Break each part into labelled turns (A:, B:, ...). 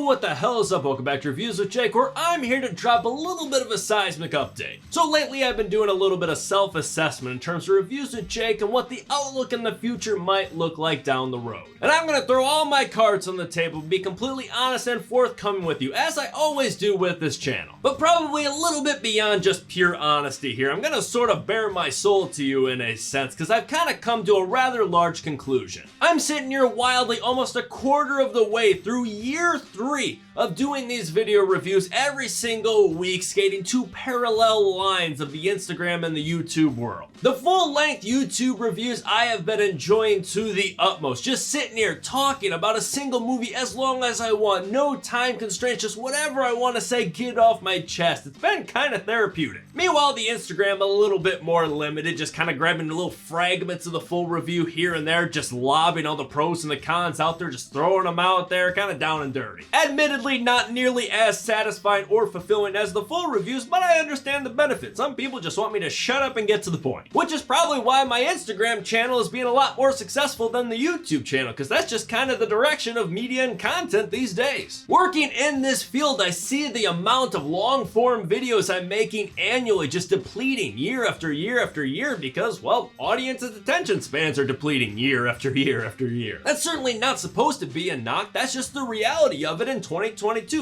A: what the hell is up? Welcome back to Reviews with Jake, where I'm here to drop a little bit of a seismic update. So lately I've been doing a little bit of self-assessment in terms of Reviews with Jake and what the outlook in the future might look like down the road. And I'm gonna throw all my cards on the table and be completely honest and forthcoming with you, as I always do with this channel. But probably a little bit beyond just pure honesty here. I'm gonna sort of bare my soul to you in a sense, because I've kind of come to a rather large conclusion. I'm sitting here wildly almost a quarter of the way through year 3 of doing these video reviews every single week, skating two parallel lines of the Instagram and the YouTube world. The full-length YouTube reviews I have been enjoying to the utmost, just sitting here talking about a single movie as long as I want, no time constraints, just whatever I want to say, get off my chest. It's been kind of therapeutic. Meanwhile, the Instagram a little bit more limited, just kind of grabbing little fragments of the full review here and there, just lobbing all the pros and the cons out there, just throwing them out there, kind of down and dirty. Admittedly, not nearly as satisfying or fulfilling as the full reviews, but I understand the benefit. Some people just want me to shut up and get to the point, which is probably why my Instagram channel is being a lot more successful than the YouTube channel, because that's just kind of the direction of media and content these days. Working in this field, I see the amount of long-form videos I'm making annually just depleting year after year after year because, well, audiences' attention spans are depleting year after year after year. That's certainly not supposed to be a knock, that's just the reality of it in 2022.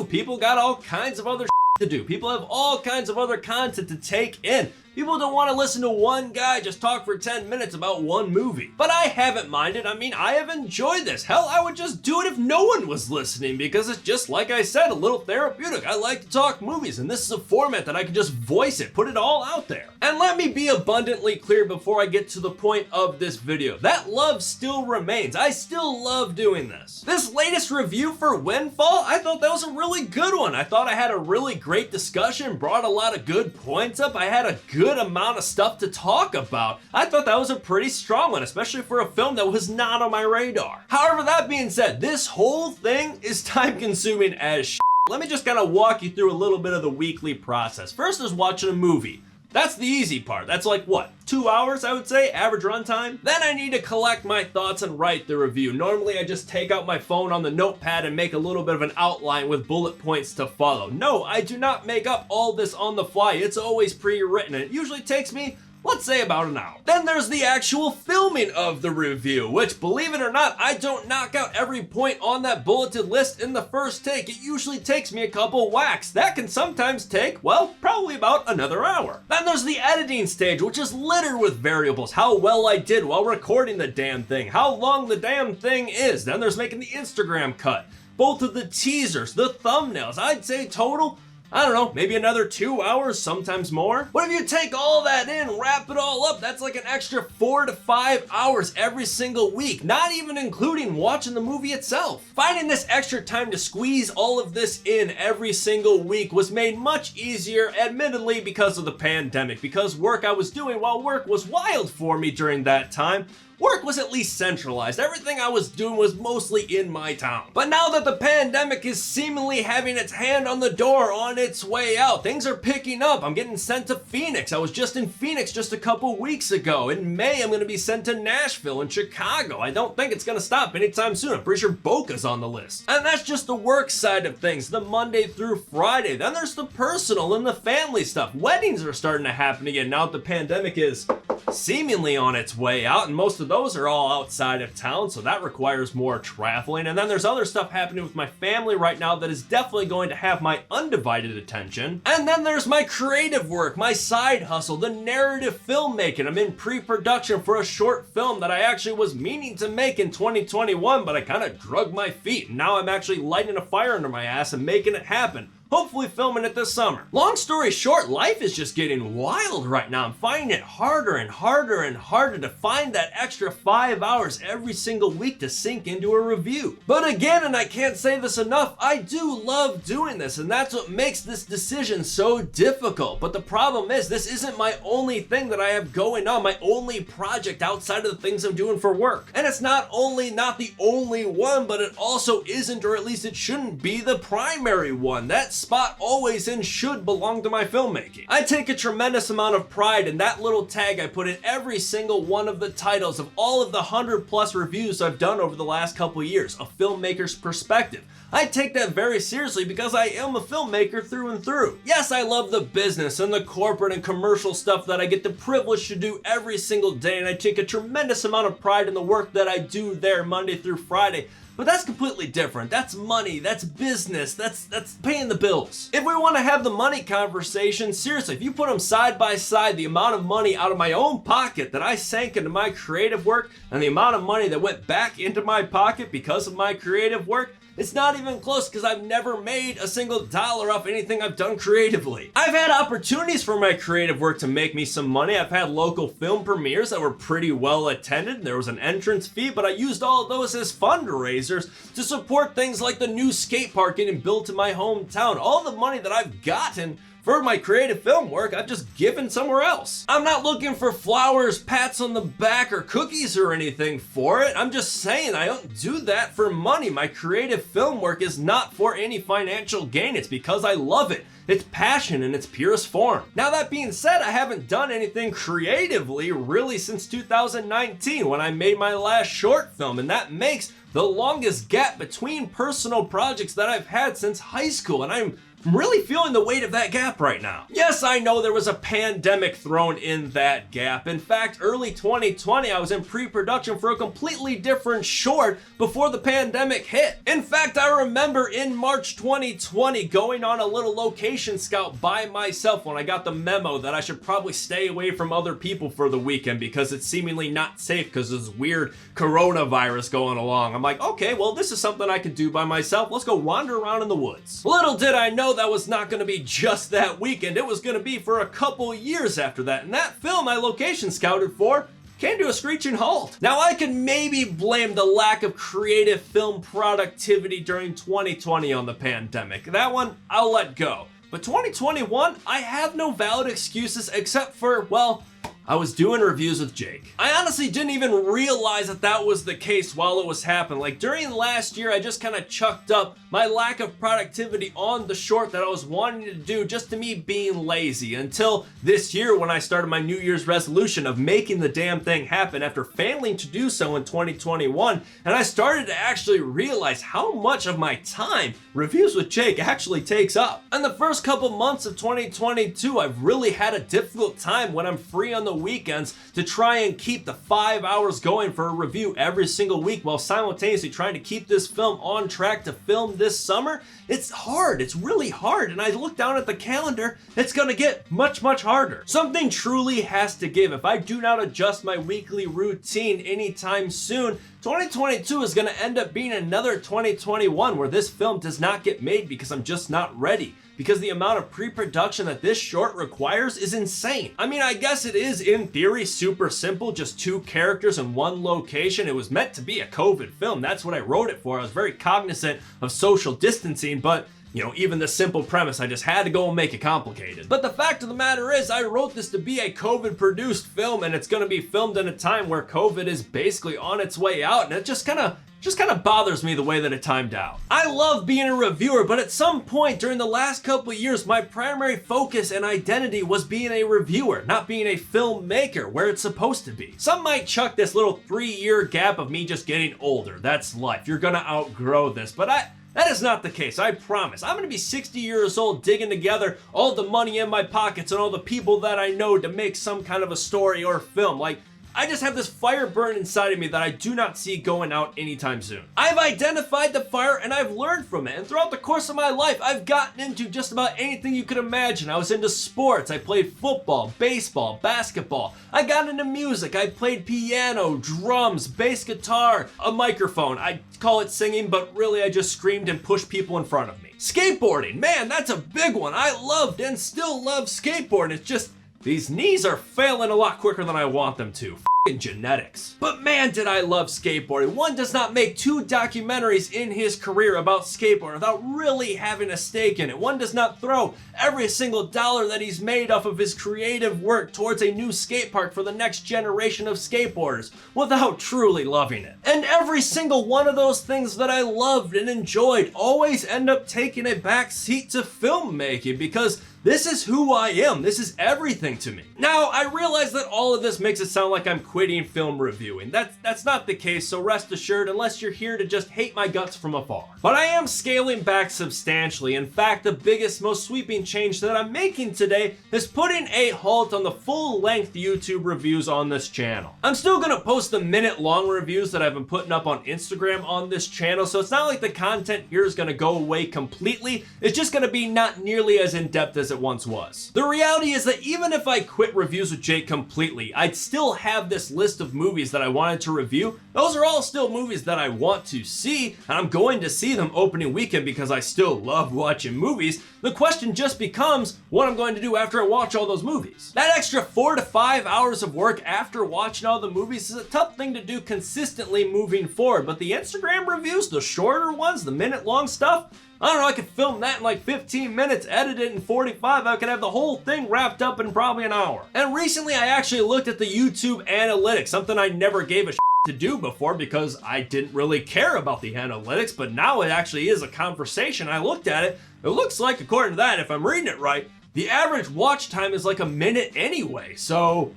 A: People got all kinds of other to do. People have all kinds of other content to take in. People don't want to listen to one guy just talk for 10 minutes about one movie. But I haven't minded. I mean, I have enjoyed this. Hell, I would just do it if no one was listening because it's just, like I said, a little therapeutic. I like to talk movies, and this is a format that I can just voice it, put it all out there. And let me be abundantly clear before I get to the point of this video. That love still remains. I still love doing this. This latest review for Windfall, I thought that was a really good one. I thought I had a really great discussion, brought a lot of good points up. I had a good amount of stuff to talk about. I thought that was a pretty strong one, especially for a film that was not on my radar. However, that being said, this whole thing is time consuming as shit. Let me just kind of walk you through a little bit of the weekly process. First is watching a movie. That's the easy part. That's like, what, 2 hours, I would say, average runtime? Then I need to collect my thoughts and write the review. Normally, I just take out my phone on the notepad and make a little bit of an outline with bullet points to follow. No, I do not make up all this on the fly. It's always pre-written, and it usually takes me, let's say, about an hour. Then there's the actual filming of the review, which, believe it or not, I don't knock out every point on that bulleted list in the first take. It usually takes me a couple whacks. That can sometimes take, well, probably about another hour. Then there's the editing stage, which is littered with variables. How well I did while recording the damn thing, how long the damn thing is. Then there's making the Instagram cut, both of the teasers, the thumbnails. I'd say total, I don't know, maybe another 2 hours, sometimes more. But if you take all that in, wrap it all up, that's like an extra 4 to 5 hours every single week, not even including watching the movie itself. Finding this extra time to squeeze all of this in every single week was made much easier, admittedly, because of the pandemic, because work I was doing while work was wild for me during that time. Work was at least centralized. Everything I was doing was mostly in my town. But now that the pandemic is seemingly having its hand on the door on its way out, things are picking up. I'm getting sent to Phoenix. I was just in Phoenix just a couple weeks ago. In May, I'm going to be sent to Nashville and Chicago. I don't think it's going to stop anytime soon. I'm pretty sure Boca's on the list. And that's just the work side of things, the Monday through Friday. Then there's the personal and the family stuff. Weddings are starting to happen again now that the pandemic is seemingly on its way out, and most of those are all outside of town, so that requires more traveling. And then there's other stuff happening with my family right now that is definitely going to have my undivided attention. And then there's my creative work, my side hustle, the narrative filmmaking. I'm in pre-production for a short film that I actually was meaning to make in 2021, but I kind of drug my feet, and now I'm actually lighting a fire under my ass and making it happen. Hopefully filming it this summer. Long story short, life is just getting wild right now. I'm finding it harder and harder and harder to find that extra 5 hours every single week to sink into a review. But again, and I can't say this enough, I do love doing this, and that's what makes this decision so difficult. But the problem is, this isn't my only thing that I have going on, my only project outside of the things I'm doing for work. And it's not the only one, but it also isn't, or at least it shouldn't be, the primary one. That spot always and should belong to my filmmaking. I take a tremendous amount of pride in that little tag I put in every single one of the titles of all of the 100+ reviews I've done over the last couple years, a filmmaker's perspective. I take that very seriously because I am a filmmaker through and through. Yes, I love the business and the corporate and commercial stuff that I get the privilege to do every single day, and I take a tremendous amount of pride in the work that I do there Monday through Friday. But that's completely different. That's money, that's business, that's paying the bills. If we want to have the money conversation, seriously, if you put them side by side, the amount of money out of my own pocket that I sank into my creative work and the amount of money that went back into my pocket because of my creative work, it's not even close because I've never made a single dollar off anything I've done creatively. I've had opportunities for my creative work to make me some money. I've had local film premieres that were pretty well attended. There was an entrance fee, but I used all of those as fundraisers to support things like the new skate park getting built in my hometown. All the money that I've gotten for my creative film work, I've just given somewhere else. I'm not looking for flowers, pats on the back, or cookies or anything for it. I'm just saying I don't do that for money. My creative film work is not for any financial gain. It's because I love it. It's passion in its purest form. Now that being said, I haven't done anything creatively really since 2019 when I made my last short film, and that makes the longest gap between personal projects that I've had since high school, and I'm really feeling the weight of that gap right now. Yes, I know there was a pandemic thrown in that gap. In fact, early 2020, I was in pre-production for a completely different short before the pandemic hit. In fact, I remember in March 2020 going on a little location scout by myself when I got the memo that I should probably stay away from other people for the weekend because it's seemingly not safe because of this weird coronavirus going along. I'm like, okay, well, this is something I could do by myself. Let's go wander around in the woods. Little did I know that was not going to be just that weekend. It was going to be for a couple years after that. And that film I location scouted for came to a screeching halt. Now I can maybe blame the lack of creative film productivity during 2020 on the pandemic. That one, I'll let go. But 2021, I have no valid excuses except for, well, I was doing reviews with Jake. I honestly didn't even realize that that was the case while it was happening. Like during last year, I just kind of chucked up my lack of productivity on the short that I was wanting to do just to me being lazy until this year when I started my New Year's resolution of making the damn thing happen after failing to do so in 2021. And I started to actually realize how much of my time Reviews with Jake actually takes up. In the first couple months of 2022, I've really had a difficult time when I'm free on the weekends to try and keep the 5 hours going for a review every single week while simultaneously trying to keep this film on track to film this summer. It's hard, it's really hard, and I look down at the calendar, it's gonna get much harder. Something truly has to give. If I do not adjust my weekly routine anytime soon, 2022 is gonna end up being another 2021 where this film does not get made because I'm just not ready. Because the amount of pre-production that this short requires is insane. I mean, I guess it is in theory super simple, just 2 characters in 1 location. It was meant to be a COVID film. That's what I wrote it for. I was very cognizant of social distancing, but you know, even the simple premise, I just had to go and make it complicated. But the fact of the matter is, I wrote this to be a COVID-produced film, and it's gonna be filmed in a time where COVID is basically on its way out, and it just kind of bothers me the way that it timed out. I love being a reviewer, but at some point during the last couple of years, my primary focus and identity was being a reviewer, not being a filmmaker, where it's supposed to be. Some might chuck this little 3-year gap of me just getting older. That's life. You're gonna outgrow this, but that is not the case, I promise. I'm gonna be 60 years old digging together all the money in my pockets and all the people that I know to make some kind of a story or film. Like, I just have this fire burn inside of me that I do not see going out anytime soon. I've identified the fire and I've learned from it. And throughout the course of my life, I've gotten into just about anything you could imagine. I was into sports. I played football, baseball, basketball. I got into music. I played piano, drums, bass guitar, a microphone. I call it singing, but really I just screamed and pushed people in front of me. Skateboarding, man, that's a big one. I loved and still love skateboarding. It's just, these knees are failing a lot quicker than I want them to. genetics. But man, did I love skateboarding. One does not make 2 documentaries in his career about skateboarding without really having a stake in it. One does not throw every single dollar that he's made off of his creative work towards a new skate park for the next generation of skateboarders without truly loving it. And every single one of those things that I loved and enjoyed always end up taking a back seat to filmmaking, because this is who I am. This is everything to me. Now, I realize that all of this makes it sound like I'm quitting film reviewing. That's not the case, so rest assured, unless you're here to just hate my guts from afar. But I am scaling back substantially. In fact, the biggest, most sweeping change that I'm making today is putting a halt on the full-length YouTube reviews on this channel. I'm still gonna post the minute-long reviews that I've been putting up on Instagram on this channel, so it's not like the content here is gonna go away completely. It's just gonna be not nearly as in-depth as it once was. The reality is that even if I quit Reviews with Jake completely, I'd still have this list of movies that I wanted to review. Those are all still movies that I want to see, and I'm going to see them opening weekend because I still love watching movies. The question just becomes what I'm going to do after I watch all those movies. That extra 4 to 5 hours of work after watching all the movies is a tough thing to do consistently moving forward, but the Instagram reviews, the shorter ones, the minute-long stuff, I don't know, I could film that in like 15 minutes, edit it in 45, I could have the whole thing wrapped up in probably an hour. And recently I actually looked at the YouTube analytics, something I never gave a to do before because I didn't really care about the analytics, but now it actually is a conversation. I looked at it, it looks like, according to that, if I'm reading it right, the average watch time is like a minute anyway, so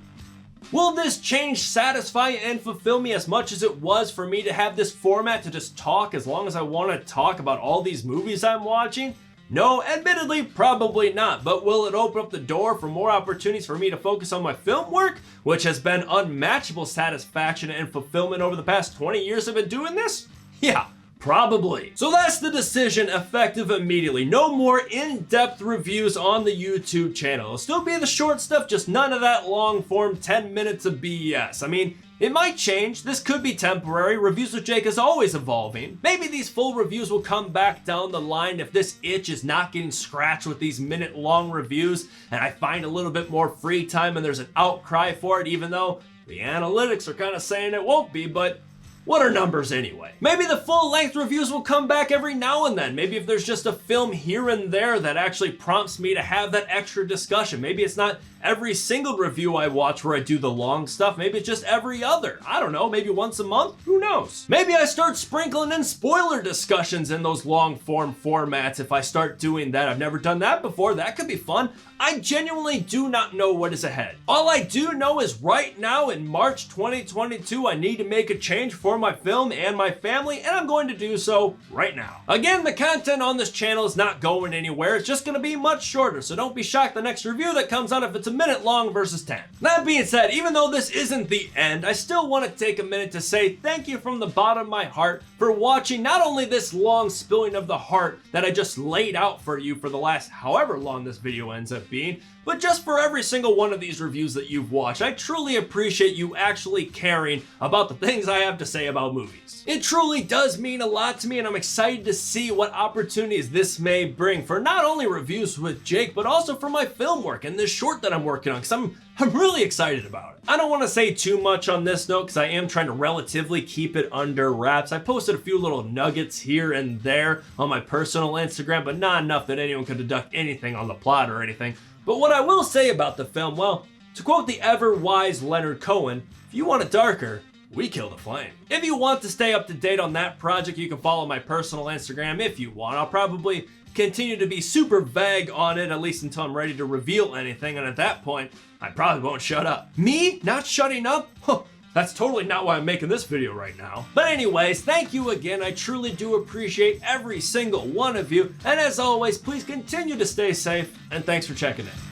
A: will this change satisfy and fulfill me as much as it was for me to have this format to just talk as long as I want to talk about all these movies I'm watching? No, admittedly, probably not, but will it open up the door for more opportunities for me to focus on my film work, which has been unmatchable satisfaction and fulfillment over the past 20 years I've been doing this? Yeah. Probably. So that's the decision, effective immediately. No more in-depth reviews on the YouTube channel. It'll still be the short stuff, just none of that long-form 10 minutes of BS. I mean, it might change. This could be temporary. Reviews with Jake is always evolving. Maybe these full reviews will come back down the line if this itch is not getting scratched with these minute-long reviews and I find a little bit more free time and there's an outcry for it, even though the analytics are kind of saying it won't be, but what are numbers anyway? Maybe the full-length reviews will come back every now and then. Maybe if there's just a film here and there that actually prompts me to have that extra discussion. Maybe it's not every single review I watch where I do the long stuff. Maybe it's just every other. I don't know, maybe once a month? Who knows? Maybe I start sprinkling in spoiler discussions in those long-form formats if I start doing that. I've never done that before. That could be fun. I genuinely do not know what is ahead. All I do know is right now in March 2022, I need to make a change for my film and my family, and I'm going to do so right now. Again, the content on this channel is not going anywhere. It's just going to be much shorter, so don't be shocked the next review that comes out if it's a minute long versus 10. That being said, even though this isn't the end, I still want to take a minute to say thank you from the bottom of my heart for watching not only this long spilling of the heart that I just laid out for you for the last however long this video ends up being, but just for every single one of these reviews that you've watched. I truly appreciate you actually caring about the things I have to say about movies. It truly does mean a lot to me, and I'm excited to see what opportunities this may bring for not only Reviews with Jake, but also for my film work and this short that I'm working on, because I'm really excited about it. I don't want to say too much on this note because I am trying to relatively keep it under wraps. I posted a few little nuggets here and there on my personal Instagram, but not enough that anyone could deduct anything on the plot or anything. But what I will say about the film, well, to quote the ever-wise Leonard Cohen, if you want it darker, we kill the flame. If you want to stay up to date on that project, you can follow my personal Instagram if you want. I'll probably continue to be super vague on it, at least until I'm ready to reveal anything, and at that point, I probably won't shut up. Me not shutting up? Huh. That's totally not why I'm making this video right now. But anyways, thank you again. I truly do appreciate every single one of you. And as always, please continue to stay safe, and thanks for checking in.